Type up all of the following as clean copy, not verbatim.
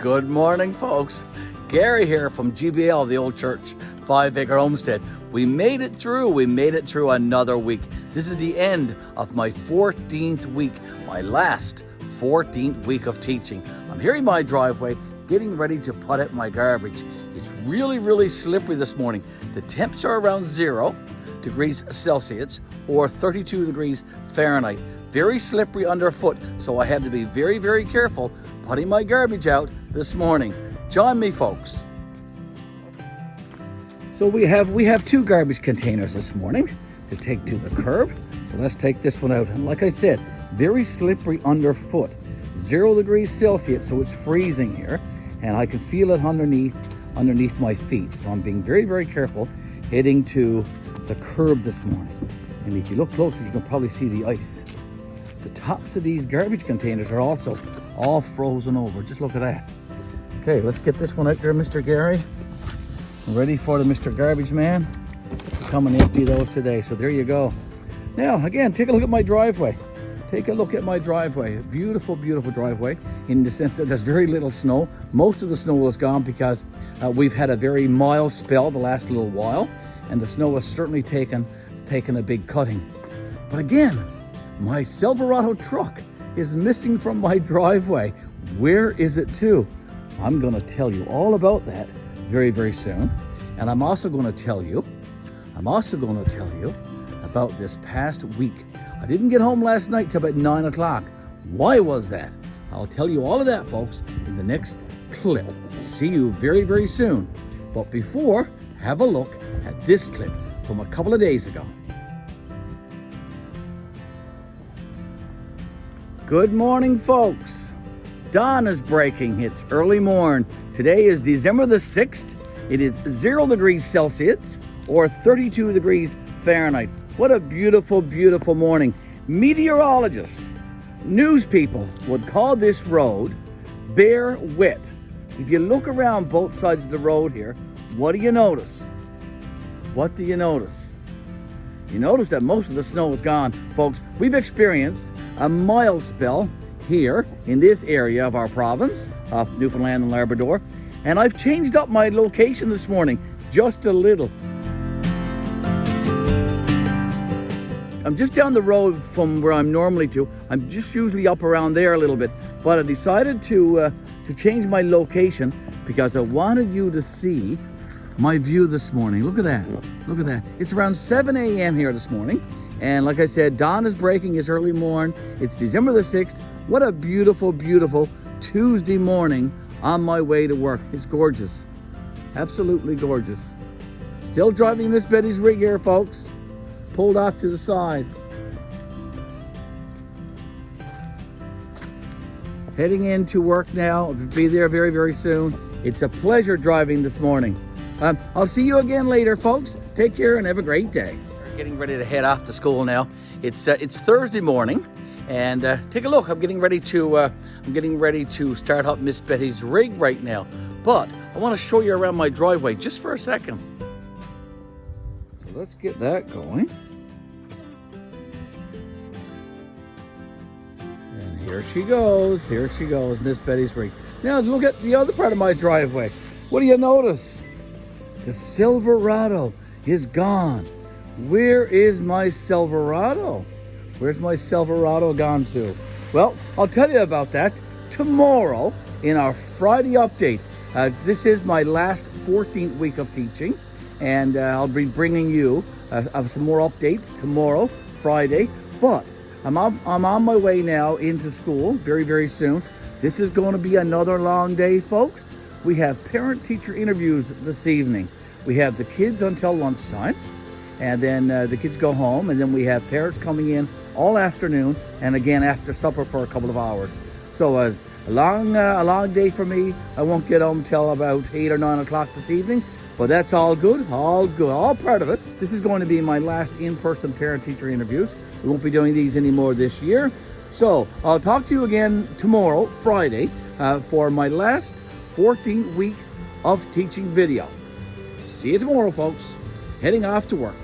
Good morning, folks. Gary here from GBL, the old church, 5-acre homestead. We made it through another week. This is the end of my 14th week, my last 14th week of teaching. I'm here in my driveway, getting ready to put out my garbage. It's really slippery this morning. The temps are around 0 degrees Celsius or 32 degrees Fahrenheit. Very slippery underfoot, so I had to be very careful putting my garbage out this morning. Join me, folks. So we have 2 garbage containers this morning to take to the curb. So let's take this one out. And like I said, very slippery underfoot. 0 degrees Celsius, so it's freezing here. And I can feel it underneath my feet. So I'm being very careful heading to the curb this morning. And if you look closely, you can probably see the ice. The tops of these garbage containers are also all frozen over. Just look at that. Okay, let's get this one out there, Mr. Garry. Ready for the Mr. Garbage Man to come and empty those today. So there you go. Now, again, take a look at my driveway. Take a look at my driveway. A beautiful driveway in the sense that there's very little snow. Most of the snow is gone because we've had a very mild spell the last little while, and the snow has certainly taken a big cutting. But again, my Silverado truck is missing from my driveway. Where is it to? I'm going to tell you all about that very soon. And I'm also going to tell you about this past week. I didn't get home last night till about 9 o'clock. Why was that? I'll tell you all of that, folks, in the next clip. See you very soon. But before, have a look at this clip from a couple of days ago. Good morning, folks. Dawn is breaking. It's early morn. Today is December the 6th. It is 0 degrees Celsius or 32 degrees Fahrenheit. What a beautiful morning. Meteorologists, news people would call this road bare wet. If you look around both sides of the road here, what do you notice? What do you notice? You notice that most of the snow is gone, folks. We've experienced a mild spell here in this area of our province of Newfoundland and Labrador, and I've changed up my location this morning just a little. I'm just down the road from where I'm normally to. I'm just usually up around there a little bit, but I decided to change my location because I wanted you to see my view this morning. Look at that. It's around 7 a.m. here this morning. And like I said, dawn is breaking. It's early morn. It's December the 6th. What a beautiful Tuesday morning on my way to work. It's gorgeous. Absolutely gorgeous. Still driving Miss Betty's rig here, folks. Pulled off to the side. Heading into work now. I'll be there very soon. It's a pleasure driving this morning. I'll see you again later, folks. Take care and have a great day. We're getting ready to head off to school now. It's Thursday morning, and take a look. I'm getting ready to start up Miss Betty's rig right now. But I want to show you around my driveway just for a second. So let's get that going. And here she goes, Miss Betty's rig. Now look at the other part of my driveway. What do you notice? The Silverado is gone. Where is my Silverado? Where's my Silverado gone to? Well, I'll tell you about that tomorrow in our Friday update. This is my last 14th week of teaching, and I'll be bringing you some more updates tomorrow, Friday. But I'm on my way now into school very soon. This is going to be another long day, folks. We have parent-teacher interviews this evening. We have the kids until lunchtime, and then the kids go home, and then we have parents coming in all afternoon, and again after supper for a couple of hours. So a long day for me. I won't get home till about 8 or 9 o'clock this evening, but that's all good, all part of it. This is going to be my last in-person parent-teacher interviews. We won't be doing these anymore this year. So I'll talk to you again tomorrow, Friday, for my last 14th week of teaching video. See you tomorrow, folks. Heading off to work.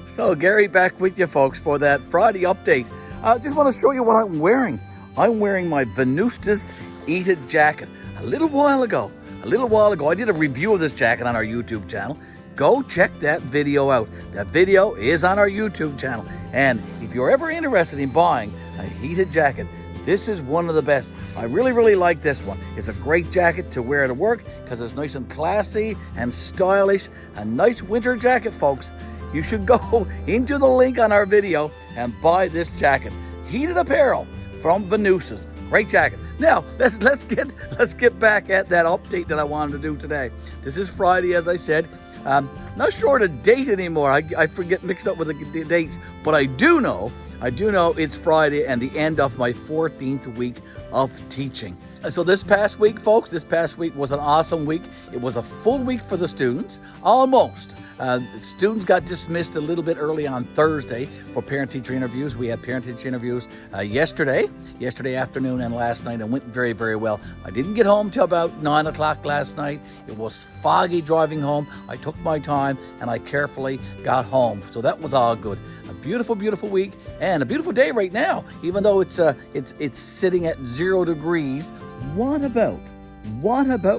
So Gary back with you, folks, for that Friday update. I just want to show you what I'm wearing. I'm wearing my Venustus heated jacket. A little while ago, I did a review of this jacket on our YouTube channel. Go check that video out. That video is on our YouTube channel. And if you're ever interested in buying a heated jacket, this is one of the best. I really, really like this one. It's a great jacket to wear to work because it's nice and classy and stylish. A nice winter jacket, folks. You should go into the link on our video and buy this jacket. Heated apparel from Venusas. Great jacket. Now, let's get back at that update that I wanted to do today. This is Friday, as I said. Not sure the date anymore. I forget mixed up with the dates, but I do know it's Friday and the end of my 14th week of teaching. So this past week, folks, was an awesome week. It was a full week for the students, almost. The students got dismissed a little bit early on Thursday for parent-teacher interviews. We had parent-teacher interviews yesterday afternoon and last night, and went very, very well. I didn't get home till about 9 o'clock last night. It was foggy driving home. I took my time and I carefully got home. So that was all good. A beautiful, beautiful week and a beautiful day right now, even though it's sitting at 0 degrees. What about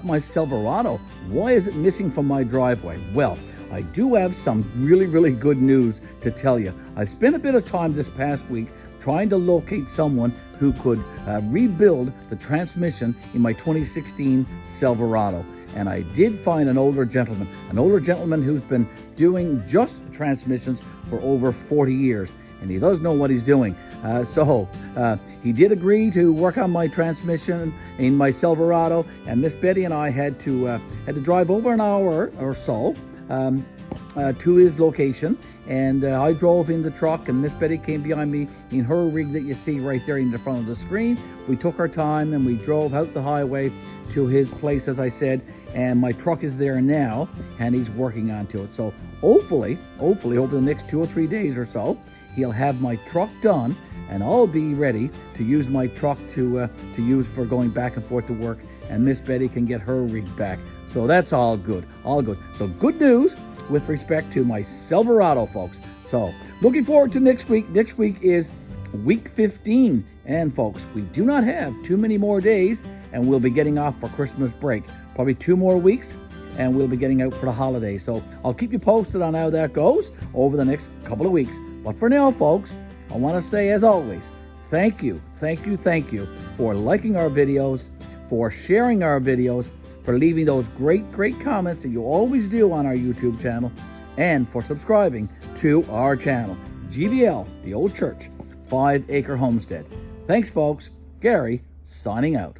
my Silverado? Why is it missing from my driveway? Well, I do have some really, really good news to tell you. I've spent a bit of time this past week trying to locate someone who could rebuild the transmission in my 2016 Silverado. And I did find an older gentleman who's been doing just transmissions for over 40 years. And he does know what he's doing. So he did agree to work on my transmission in my Silverado, and Miss Betty and I had to drive over an hour or so to his location. And I drove in the truck, and Miss Betty came behind me in her rig that you see right there in the front of the screen. We took our time and we drove out the highway to his place, as I said, and my truck is there now, and he's working onto it. So hopefully over the next 2 or 3 days or so, he'll have my truck done, and I'll be ready to use my truck to use for going back and forth to work, and Miss Betty can get her rig back. So that's all good, all good. So good news with respect to my Silverado, folks. So looking forward to next week. Next week is week 15, and folks, we do not have too many more days, and we'll be getting off for Christmas break. Probably 2 more weeks, and we'll be getting out for the holidays. So I'll keep you posted on how that goes over the next couple of weeks. But for now, folks, I want to say, as always, thank you for liking our videos, for sharing our videos, for leaving those great comments that you always do on our YouTube channel, and for subscribing to our channel, GBL, the Old Church, 5 Acre Homestead. Thanks, folks. Gary, signing out.